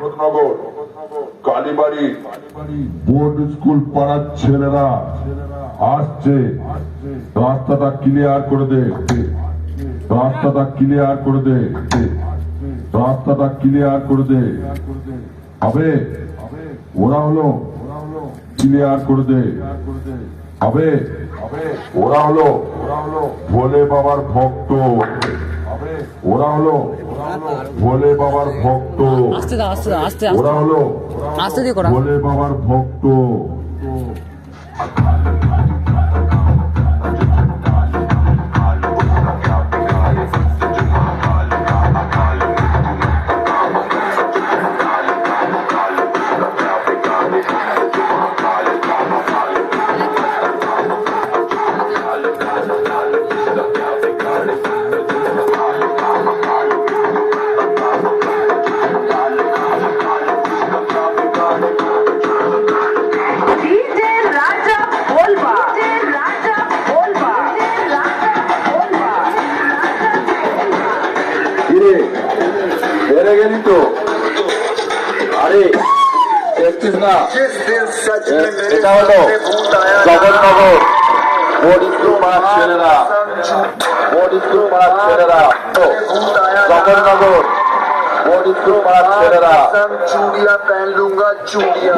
জগৎনগর কালীবাড়ি board school পাড়ার ছেলেরা আসছে, রাস্তাটা ক্লিয়ার করে দে, রাস্তাটা ক্লিয়ার করে দে, রাস্তাটা ক্লিয়ার করে দে। হবে ওরা হলো ক্লিয়ার করে দে। হবে ওরা হলো ভোলে বাবার ভক্ত, ওরা হলো ভোলে বাবার ভক্ত, ওরা হলো ভোলে বাবার ভক্ত। হেরে গেলি তো, আরে দেখছিস না এটা হলো জগৎনগর বোর্ড স্কুল পাড়ার ছেলেরা, বোর্ড স্কুল পাড়ার ছেলেরা, জগৎনগর বোর্ড স্কুল পাড়ার ছেলেরা। चूड़िया पहन लूंगा चूड़िया।